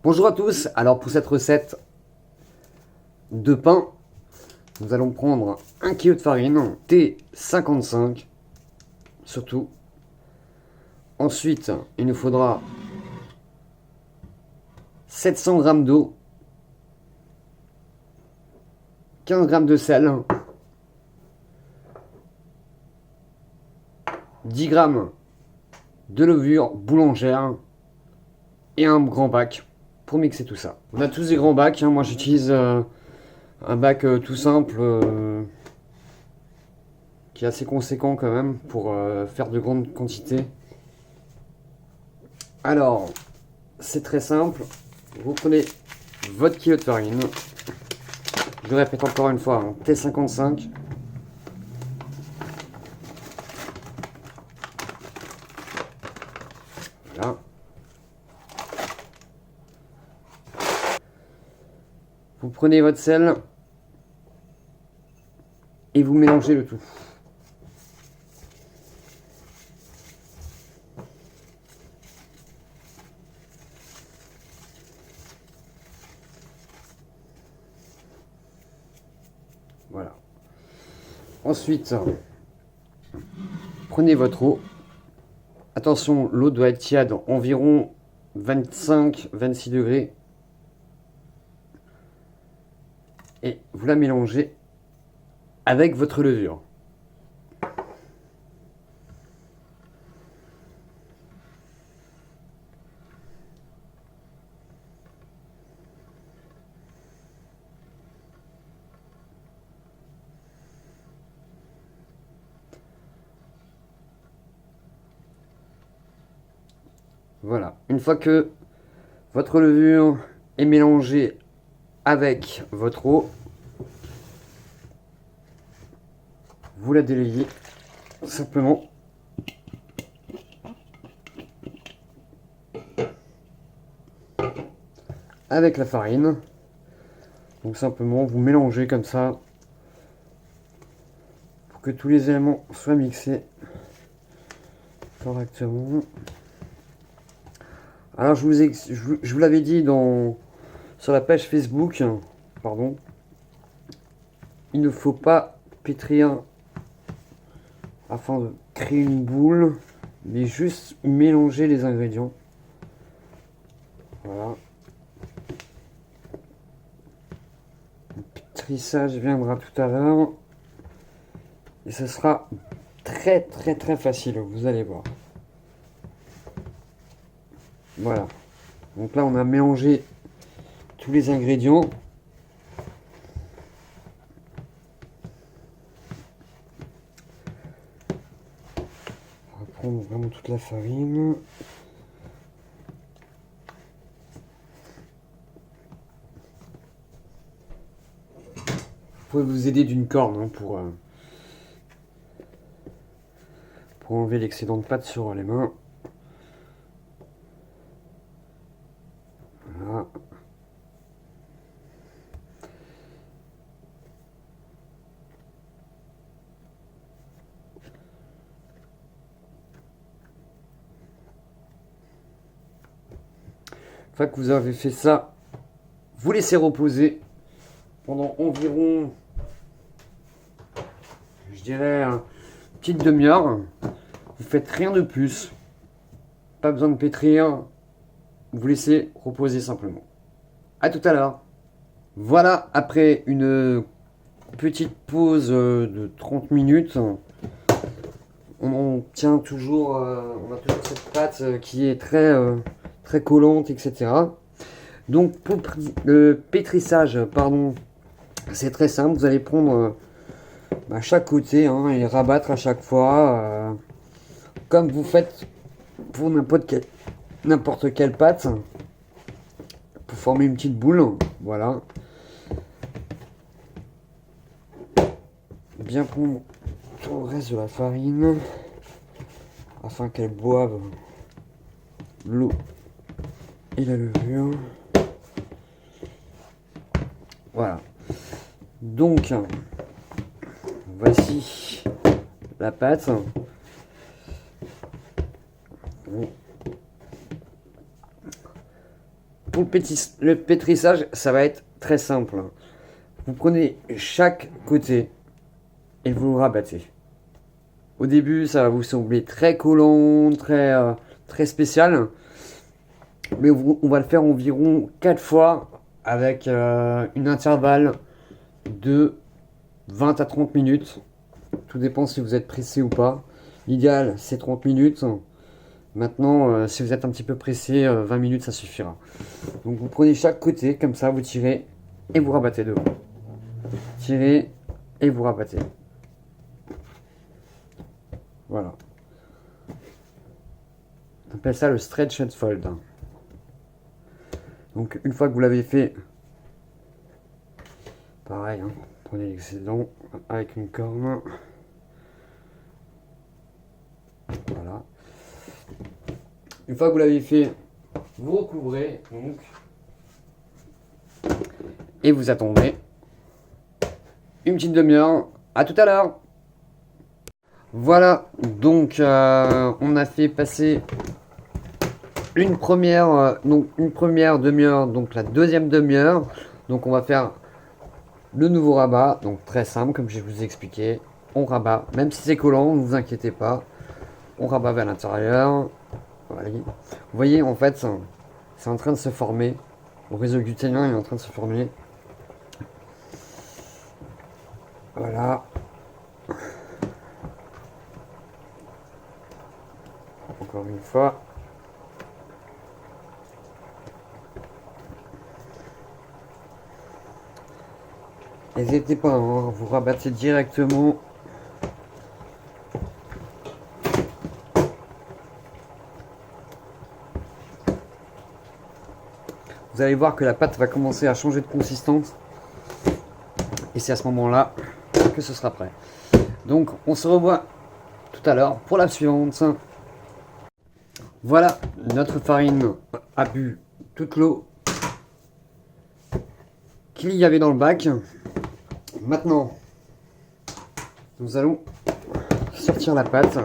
Bonjour à tous, alors pour cette recette de pain, nous allons prendre 1 kg de farine, T55 surtout. Ensuite, il nous faudra 700 g d'eau, 15 g de sel, 10 g de levure boulangère et un grand bac pour mixer tout ça. On a tous des grands bacs, moi j'utilise un bac tout simple qui est assez conséquent quand même pour faire de grandes quantités. Alors, c'est très simple. Vous prenez votre kilo de farine. Je le répète encore une fois, T55. Voilà. Vous prenez votre sel et vous mélangez le tout. Voilà. Ensuite, prenez votre eau. Attention, l'eau doit être tiède, environ 25-26 degrés. Et vous la mélangez avec votre levure. Voilà, une fois que votre levure est mélangée avec votre eau, vous la délayez simplement avec la farine. Donc simplement vous mélangez comme ça pour que tous les éléments soient mixés correctement. Alors je vous l'avais dit sur la page Facebook, pardon, il ne faut pas pétrir afin de créer une boule, mais juste mélanger les ingrédients. Voilà. Le pétrissage viendra tout à l'heure et ce sera très facile, vous allez voir. Voilà. Donc là, on a mélangé tous les ingrédients. On va prendre vraiment toute la farine. Vous pouvez vous aider d'une corne pour enlever l'excédent de pâte sur les mains. Voilà. Une fois que vous avez fait ça, vous laissez reposer pendant environ, je dirais, une petite demi-heure. Vous faites rien de plus. Pas besoin de pétrir. Vous laissez reposer simplement. À tout à l'heure. Voilà, après une petite pause de 30 minutes, on tient toujours, on a toujours cette pâte qui est très collante, etc. Donc pour le pétrissage, pardon, c'est très simple. Vous allez prendre chaque côté et rabattre à chaque fois, comme vous faites pour n'importe quelle pâte, pour former une petite boule. Voilà. Bien prendre tout le reste de la farine afin qu'elle boive l'eau et la levure. Voilà. Donc voici la pâte. pour le pétrissage, ça va être très simple. Vous prenez chaque côté et vous le rabattez. Au début, ça va vous sembler très collant, très spécial. Mais on va le faire environ 4 fois avec une intervalle de 20 à 30 minutes. Tout dépend si vous êtes pressé ou pas. L'idéal, c'est 30 minutes. Maintenant, si vous êtes un petit peu pressé, 20 minutes, ça suffira. Donc vous prenez chaque côté, comme ça, vous tirez et vous rabattez devant. Tirez et vous rabattez. Voilà. On appelle ça le stretch and fold. Donc une fois que vous l'avez fait, pareil, hein, prenez l'excédent avec une corne. Voilà. Une fois que vous l'avez fait, vous recouvrez donc et vous attendez une petite demi-heure. À tout à l'heure. Voilà, donc on a fait passer une première demi-heure, donc la deuxième demi-heure. Donc on va faire le nouveau rabat, donc très simple comme je vous ai expliqué. On rabat, même si c'est collant, ne vous inquiétez pas. On rabat vers l'intérieur. Voilà. Vous voyez, en fait, c'est en train de se former. Le réseau gluténien est en train de se former. Voilà. Encore une fois. N'hésitez pas, hein, vous rabattez directement. Vous allez voir que la pâte va commencer à changer de consistance. Et c'est à ce moment-là que ce sera prêt. Donc on se revoit tout à l'heure pour la suivante. Voilà, notre farine a bu toute l'eau qu'il y avait dans le bac. Maintenant, nous allons sortir la pâte.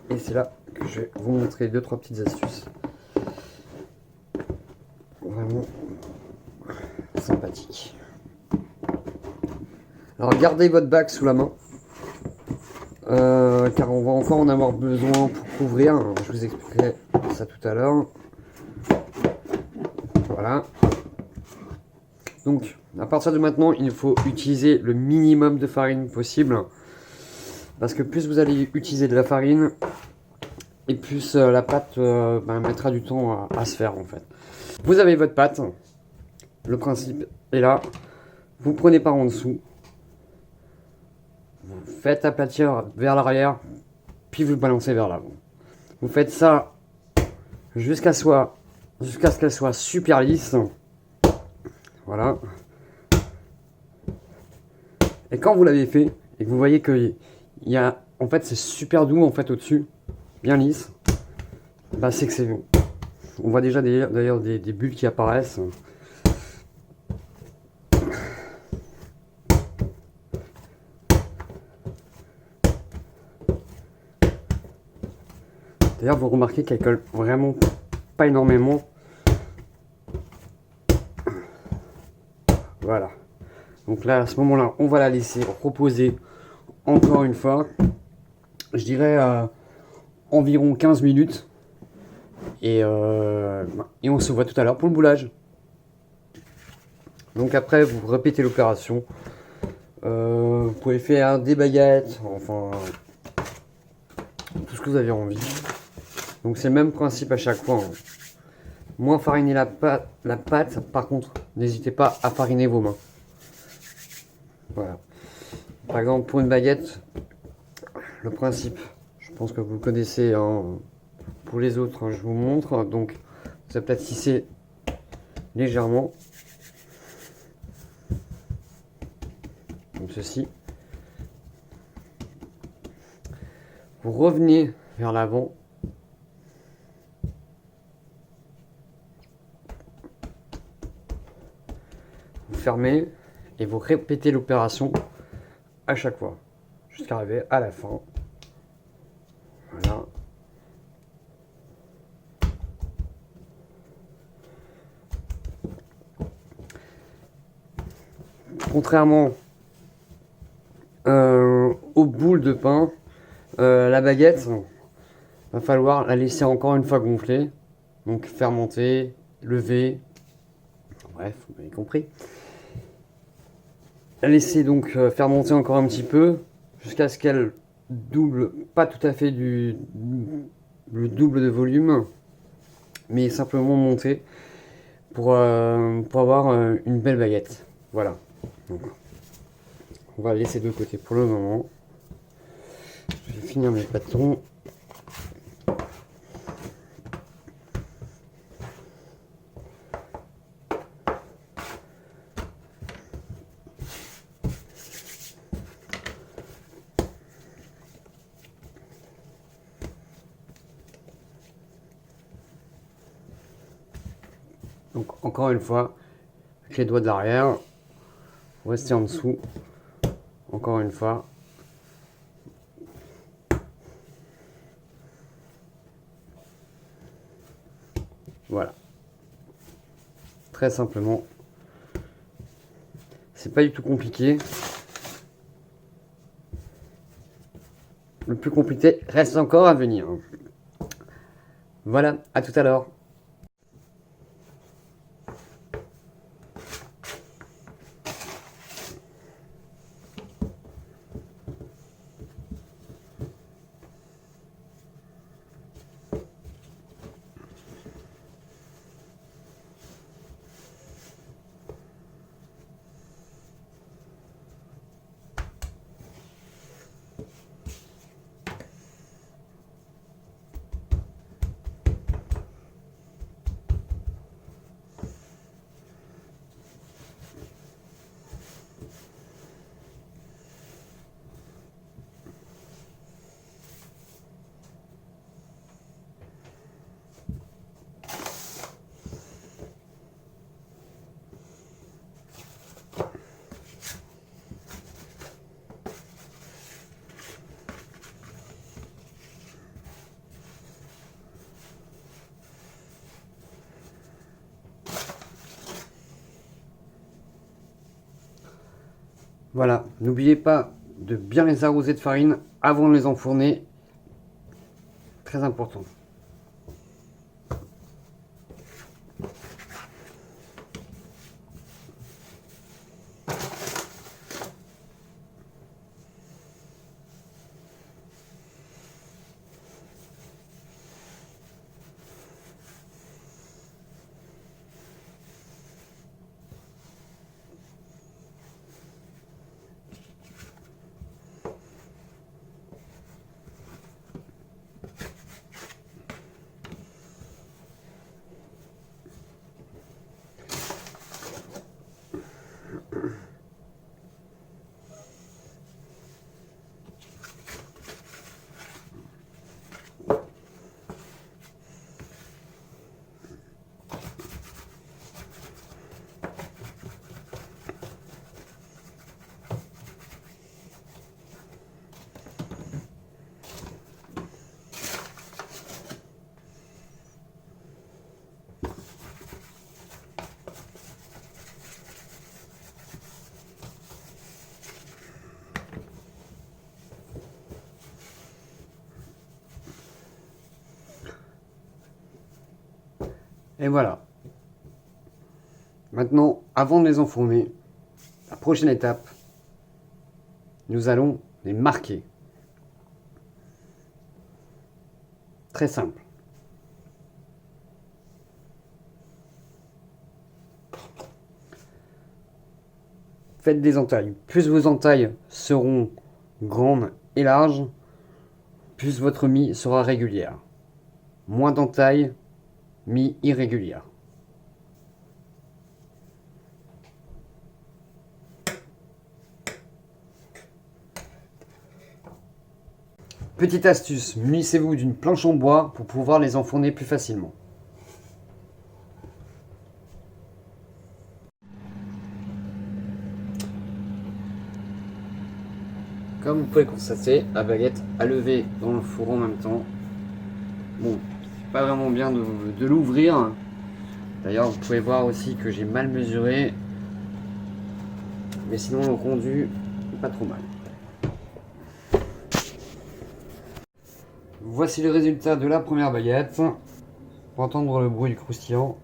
Et c'est là que je vais vous montrer 2-3 petites astuces. Vraiment sympathique. Alors gardez votre bac sous la main. Car on va encore en avoir besoin pour couvrir. Je vous expliquerai ça tout à l'heure. Voilà. Donc, à partir de maintenant, il faut utiliser le minimum de farine possible. Parce que plus vous allez utiliser de la farine, et plus la pâte mettra du temps à se faire en fait. Vous avez votre pâte. Le principe est là. Vous prenez par en dessous. Vous faites aplatir vers l'arrière, puis vous le balancez vers l'avant. Vous faites ça jusqu'à ce qu'elle soit super lisse. Voilà. Et quand vous l'avez fait, et que vous voyez que en fait c'est super doux en fait au-dessus, bien lisse, bah c'est que c'est bon. On voit déjà d'ailleurs des bulles qui apparaissent. D'ailleurs, vous remarquez qu'elle colle vraiment pas énormément. Voilà. Donc là, à ce moment-là, on va la laisser reposer encore une fois. Je dirais environ 15 minutes. Et on se voit tout à l'heure pour le boulage. Donc après, vous répétez l'opération. Vous pouvez faire des baguettes, enfin tout ce que vous avez envie. Donc c'est le même principe à chaque fois. Hein. Moins fariner la pâte, par contre, n'hésitez pas à fariner vos mains. Voilà. Par exemple, pour une baguette, le principe, je pense que vous le connaissez. Hein. Pour les autres, hein, je vous montre. Donc, vous aplatissez légèrement. Comme ceci. Vous revenez vers l'avant. Vous fermez et vous répétez l'opération à chaque fois jusqu'à arriver à la fin. Voilà. contrairement aux boules de pain, la baguette, va falloir la laisser encore une fois gonfler. Donc fermenter, lever, bref, vous avez compris. La laisser donc fermenter encore un petit peu jusqu'à ce qu'elle double, pas tout à fait le double de volume, mais simplement monter pour avoir une belle baguette. Voilà. Donc, on va laisser de côté pour le moment. Je vais finir mes pâtons. Donc encore une fois, avec les doigts de l'arrière, rester en dessous. Encore une fois. Voilà. Très simplement. C'est pas du tout compliqué. Le plus compliqué reste encore à venir. Voilà, à tout à l'heure. Voilà, n'oubliez pas de bien les arroser de farine avant de les enfourner. Très important. Et voilà. Maintenant, avant de les enfourner, la prochaine étape, nous allons les marquer. Très simple. Faites des entailles. Plus vos entailles seront grandes et larges, plus votre mie sera régulière. Moins d'entailles, mie irrégulière. Petite astuce, munissez-vous d'une planche en bois pour pouvoir les enfourner plus facilement. Comme vous pouvez le constater, la baguette a levé dans le four en même temps. Bon, c'est pas vraiment bien de l'ouvrir. D'ailleurs, vous pouvez voir aussi que j'ai mal mesuré. Mais sinon, le rendu, pas trop mal. Voici le résultat de la première baguette. Pour entendre le bruit du croustillant.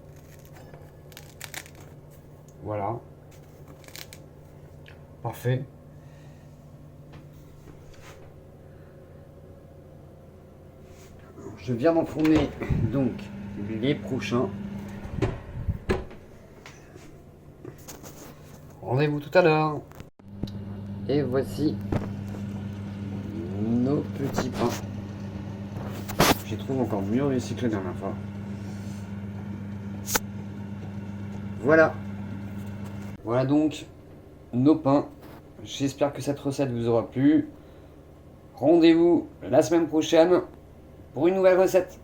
Voilà. Parfait. Je viens d'enfourner donc les prochains. Rendez-vous tout à l'heure. Et voici nos petits pains. Je les trouve encore mieux réussi que la dernière fois. Voilà. Voilà donc nos pains. J'espère que cette recette vous aura plu. Rendez-vous la semaine prochaine pour une nouvelle recette.